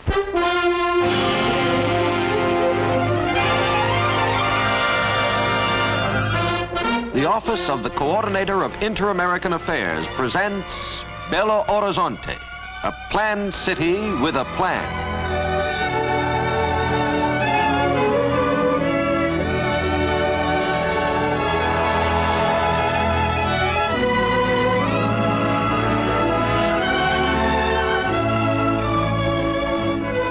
The Office of the Coordinator of Interamerican Affairs presents Belo Horizonte, a planned city with a plan.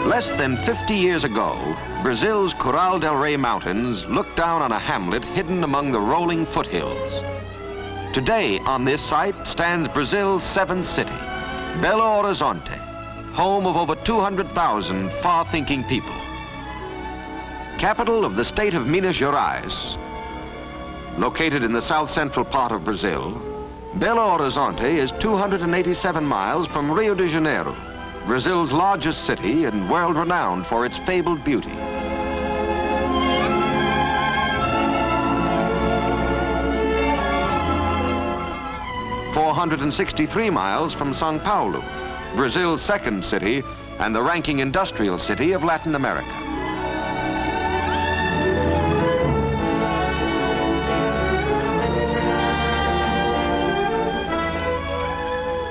Less than 50 years ago, Brazil's Coral del Rey Mountains looked down on a hamlet hidden among the rolling foothills. Today, on this site, stands Brazil's seventh city, Belo Horizonte, home of over 200,000 far-thinking people. Capital of the state of Minas Gerais, located in the south-central part of Brazil, Belo Horizonte is 287 miles from Rio de Janeiro, Brazil's largest city and world-renowned for its fabled beauty. "463 miles from São Paulo, Brazil's second city and the ranking industrial city of Latin America.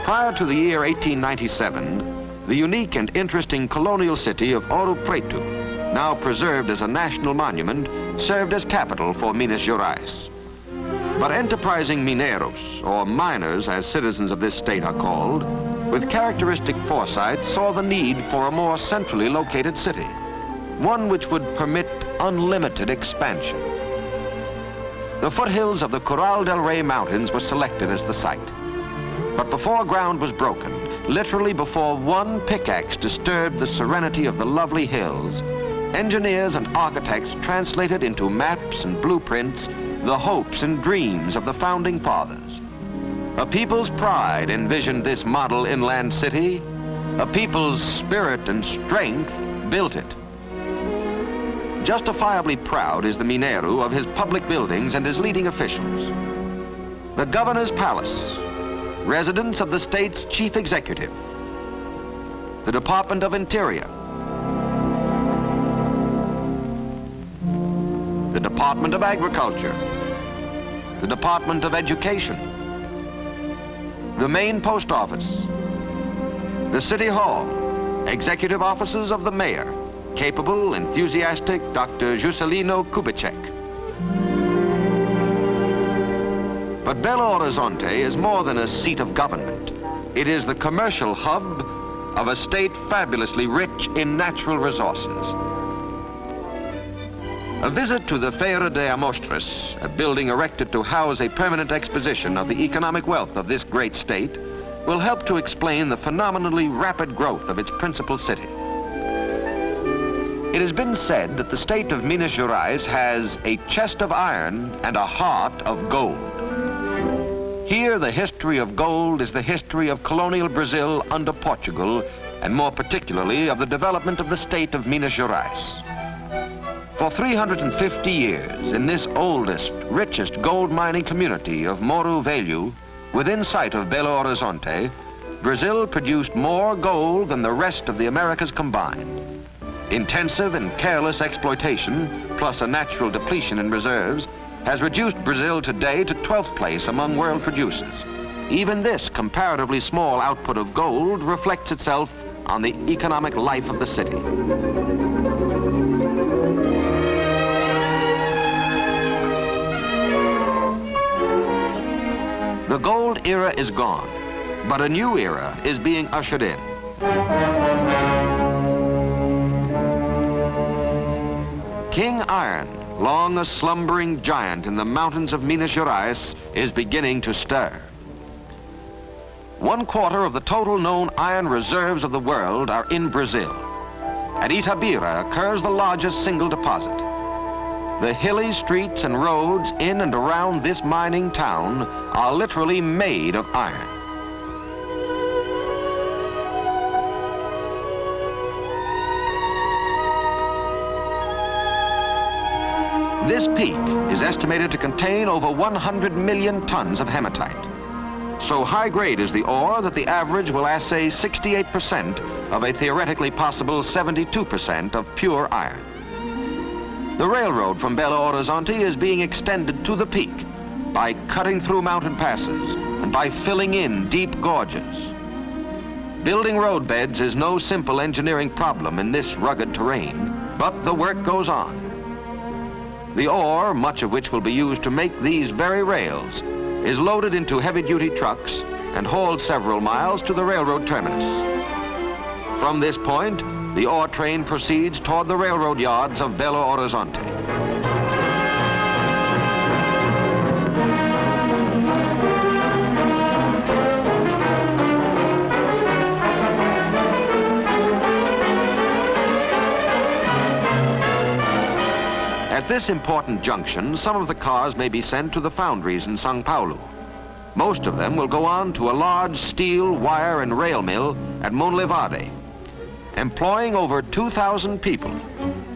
Prior to the year 1897, the unique and interesting colonial city of Ouro Preto, now preserved as a national monument, served as capital for Minas Gerais. But enterprising mineiros, or miners as citizens of this state are called, with characteristic foresight saw the need for a more centrally located city, one which would permit unlimited expansion. The foothills of the Coral del Rey Mountains were selected as the site. But before ground was broken, literally before one pickaxe disturbed the serenity of the lovely hills, engineers and architects translated into maps and blueprints the hopes and dreams of the founding fathers. A people's pride envisioned this model inland city. A people's spirit and strength built it. Justifiably proud is the Mineiro of his public buildings and his leading officials. The governor's palace, residence of the state's chief executive, the Department of Interior, the Department of Agriculture, the Department of Education, the main post office, the City Hall, executive offices of the mayor, capable, enthusiastic Dr. Juscelino Kubitschek. But Belo Horizonte is more than a seat of government. It is the commercial hub of a state fabulously rich in natural resources. A visit to the Feira de Amostras, a building erected to house a permanent exposition of the economic wealth of this great state, will help to explain the phenomenally rapid growth of its principal city. It has been said that the state of Minas Gerais has a chest of iron and a heart of gold. Here, the history of gold is the history of colonial Brazil under Portugal, and more particularly of the development of the state of Minas Gerais. For 350 years, in this oldest, richest gold mining community of Morro Velho, within sight of Belo Horizonte, Brazil produced more gold than the rest of the Americas combined. Intensive and careless exploitation, plus a natural depletion in reserves, has reduced Brazil today to 12th place among world producers. Even this comparatively small output of gold reflects itself on the economic life of the city. The gold era is gone, but a new era is being ushered in. King Iron, long a slumbering giant in the mountains of Minas Gerais, is beginning to stir. 1/4 of the total known iron reserves of the world are in Brazil. At Itabira occurs the largest single deposit. The hilly streets and roads in and around this mining town are literally made of iron. This peak is estimated to contain over 100 million tons of hematite. So high grade is the ore that the average will assay 68% of a theoretically possible 72% of pure iron. The railroad from Belo Horizonte is being extended to the peak by cutting through mountain passes and by filling in deep gorges. Building roadbeds is no simple engineering problem in this rugged terrain, but the work goes on. The ore, much of which will be used to make these very rails, is loaded into heavy-duty trucks and hauled several miles to the railroad terminus. From this point, the ore train proceeds toward the railroad yards of Belo Horizonte. At this important junction, some of the cars may be sent to the foundries in São Paulo. Most of them will go on to a large steel, wire, and rail mill at Monlevade, employing over 2,000 people.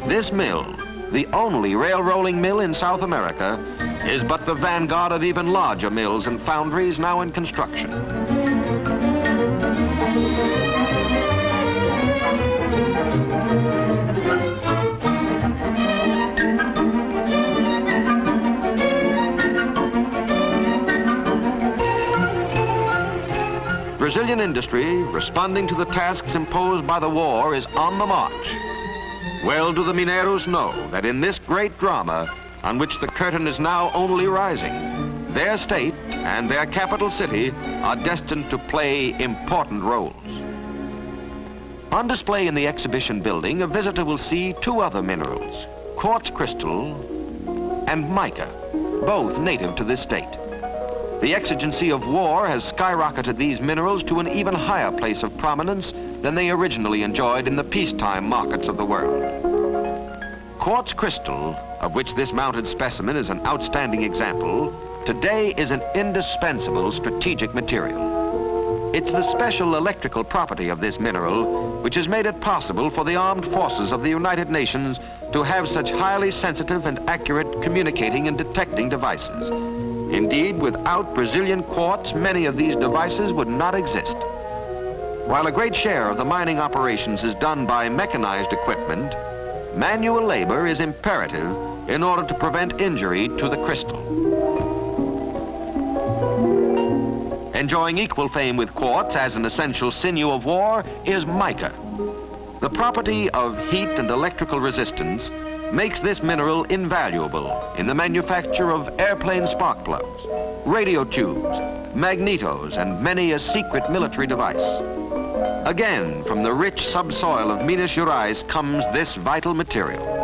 This mill, the only rail rolling mill in South America, is but the vanguard of even larger mills and foundries now in construction. Brazilian industry, responding to the tasks imposed by the war, is on the march. Well do the Mineiros know that in this great drama, on which the curtain is now only rising, their state and their capital city are destined to play important roles. On display in the exhibition building, a visitor will see two other minerals, quartz crystal and mica, both native to this state. The exigency of war has skyrocketed these minerals to an even higher place of prominence than they originally enjoyed in the peacetime markets of the world. Quartz crystal, of which this mounted specimen is an outstanding example, today is an indispensable strategic material. It's the special electrical property of this mineral which has made it possible for the armed forces of the United Nations to have such highly sensitive and accurate communicating and detecting devices. Indeed, without Brazilian quartz, many of these devices would not exist. While a great share of the mining operations is done by mechanized equipment, manual labor is imperative in order to prevent injury to the crystal. Enjoying equal fame with quartz as an essential sinew of war is mica. The property of heat and electrical resistance makes this mineral invaluable in the manufacture of airplane spark plugs, radio tubes, magnetos, and many a secret military device. Again, from the rich subsoil of Minas Gerais comes this vital material.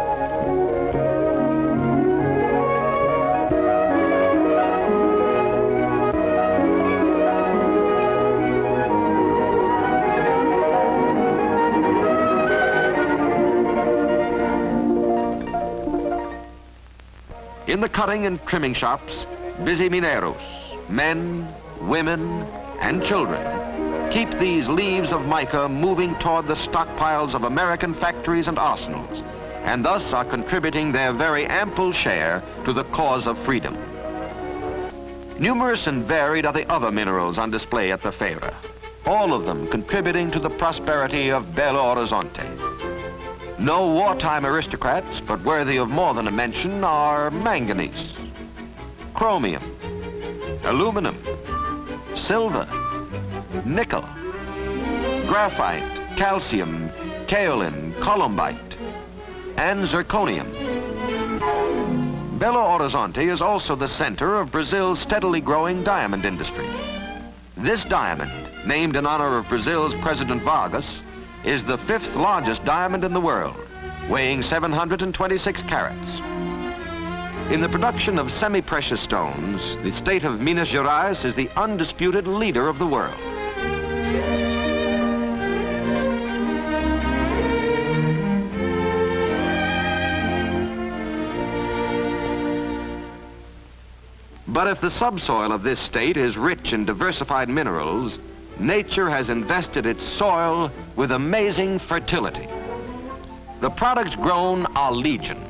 In the cutting and trimming shops, busy Mineiros, men, women, and children, keep these leaves of mica moving toward the stockpiles of American factories and arsenals, and thus are contributing their very ample share to the cause of freedom. Numerous and varied are the other minerals on display at the Feira, all of them contributing to the prosperity of Belo Horizonte. No wartime aristocrats, but worthy of more than a mention, are manganese, chromium, aluminum, silver, nickel, graphite, calcium, kaolin, columbite, and zirconium. Belo Horizonte is also the center of Brazil's steadily growing diamond industry. This diamond, named in honor of Brazil's President Vargas, is the 5th largest diamond in the world, weighing 726 carats. In the production of semi-precious stones, the state of Minas Gerais is the undisputed leader of the world. But if the subsoil of this state is rich in diversified minerals, nature has invested its soil with amazing fertility. The products grown are legion: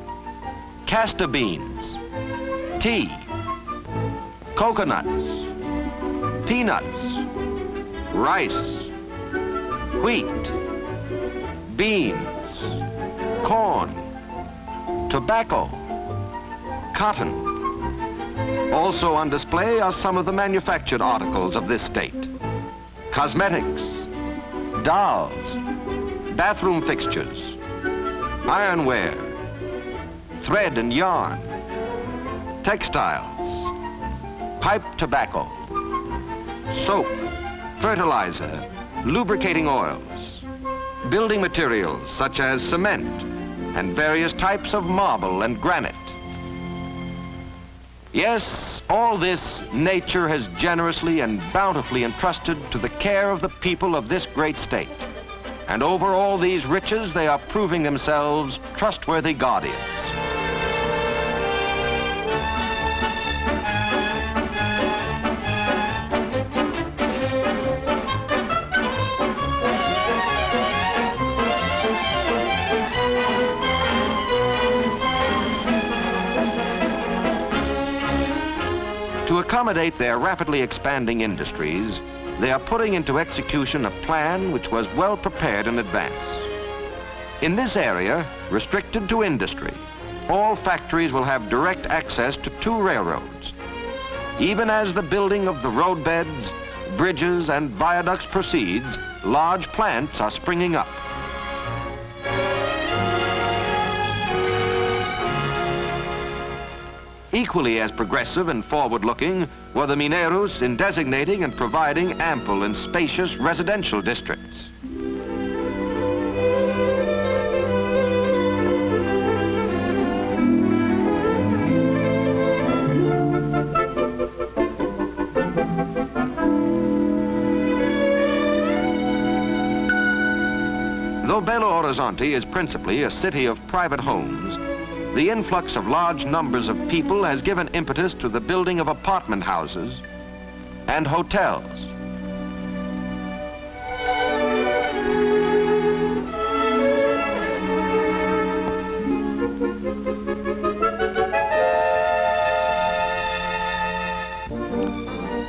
castor beans, tea, coconuts, peanuts, rice, wheat, beans, corn, tobacco, cotton. Also on display are some of the manufactured articles of this state. Cosmetics, dolls, bathroom fixtures, ironware, thread and yarn, textiles, pipe tobacco, soap, fertilizer, lubricating oils, building materials such as cement, and various types of marble and granite. Yes, all this nature has generously and bountifully entrusted to the care of the people of this great state. And over all these riches, they are proving themselves trustworthy guardians. To accommodate their rapidly expanding industries, they are putting into execution a plan which was well prepared in advance. In this area, restricted to industry, all factories will have direct access to 2 railroads. Even as the building of the roadbeds, bridges, and viaducts proceeds, large plants are springing up. Equally as progressive and forward-looking were the Mineros in designating and providing ample and spacious residential districts. Though Belo Horizonte is principally a city of private homes, the influx of large numbers of people has given impetus to the building of apartment houses and hotels.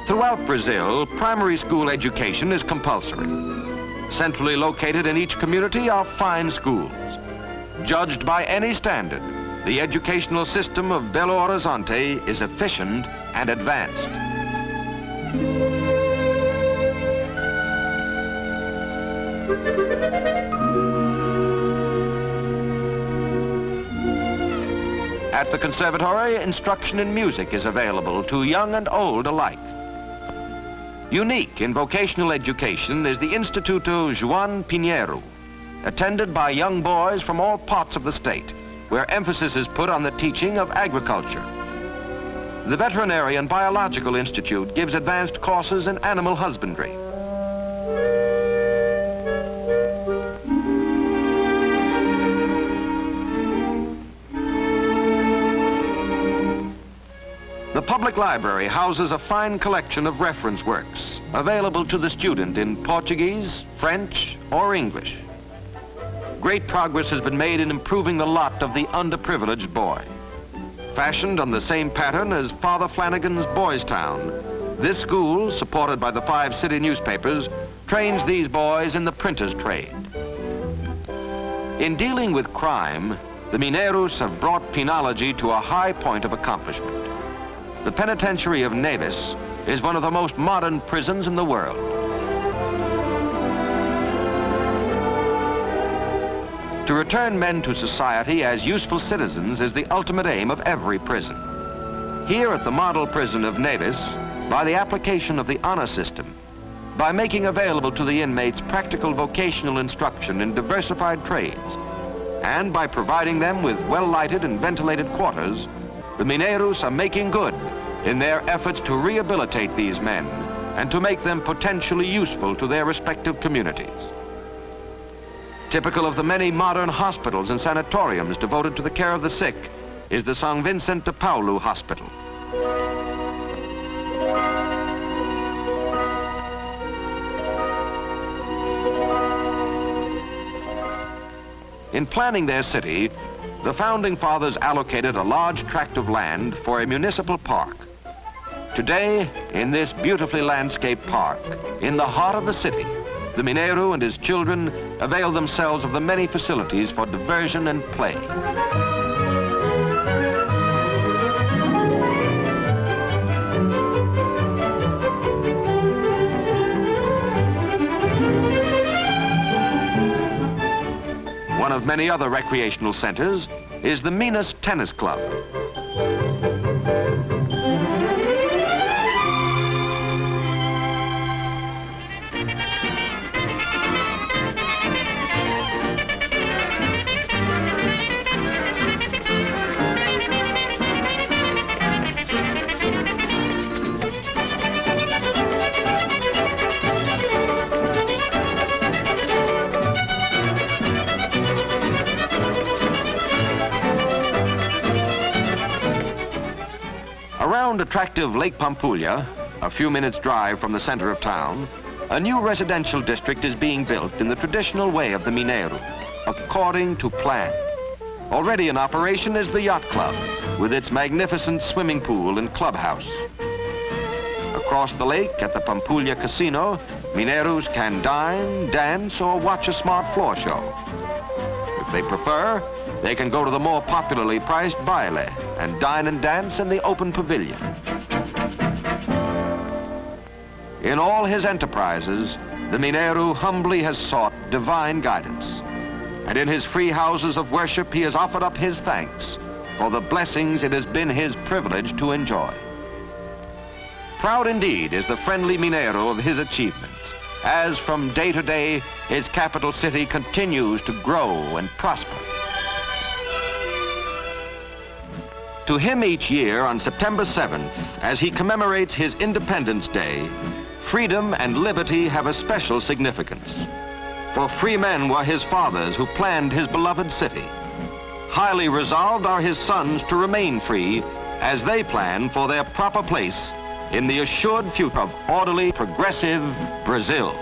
Throughout Brazil, primary school education is compulsory. Centrally located in each community are fine schools. Judged by any standard, the educational system of Belo Horizonte is efficient and advanced. At the conservatory, instruction in music is available to young and old alike. Unique in vocational education is the Instituto João Pinheiro, attended by young boys from all parts of the state, where emphasis is put on the teaching of agriculture. The Veterinary and Biological Institute gives advanced courses in animal husbandry. The public library houses a fine collection of reference works, available to the student in Portuguese, French, or English. Great progress has been made in improving the lot of the underprivileged boy. Fashioned on the same pattern as Father Flanagan's Boys Town, this school, supported by the 5 city newspapers, trains these boys in the printer's trade. In dealing with crime, the Mineros have brought penology to a high point of accomplishment. The penitentiary of Neves is one of the most modern prisons in the world. To return men to society as useful citizens is the ultimate aim of every prison. Here at the model prison of Neves, by the application of the honor system, by making available to the inmates practical vocational instruction in diversified trades, and by providing them with well-lighted and ventilated quarters, the Mineros are making good in their efforts to rehabilitate these men and to make them potentially useful to their respective communities. Typical of the many modern hospitals and sanatoriums devoted to the care of the sick is the São Vicente de Paulo Hospital. In planning their city, the Founding Fathers allocated a large tract of land for a municipal park. Today, in this beautifully landscaped park, in the heart of the city, the Mineiro and his children avail themselves of the many facilities for diversion and play. One of many other recreational centers is the Minas Tennis Club. Around attractive Lake Pampulha, a few minutes' drive from the center of town, a new residential district is being built in the traditional way of the Mineiro, according to plan. Already in operation is the Yacht Club, with its magnificent swimming pool and clubhouse. Across the lake at the Pampulha Casino, Mineiros can dine, dance, or watch a smart floor show. If they prefer, they can go to the more popularly priced baile and dine and dance in the open pavilion. In all his enterprises, the Mineiro humbly has sought divine guidance. And in his free houses of worship, he has offered up his thanks for the blessings it has been his privilege to enjoy. Proud indeed is the friendly Mineiro of his achievements, as from day to day, his capital city continues to grow and prosper. To him each year on September 7th, as he commemorates his Independence Day, freedom and liberty have a special significance. For free men were his fathers who planned his beloved city. Highly resolved are his sons to remain free as they plan for their proper place in the assured future of orderly, progressive Brazil.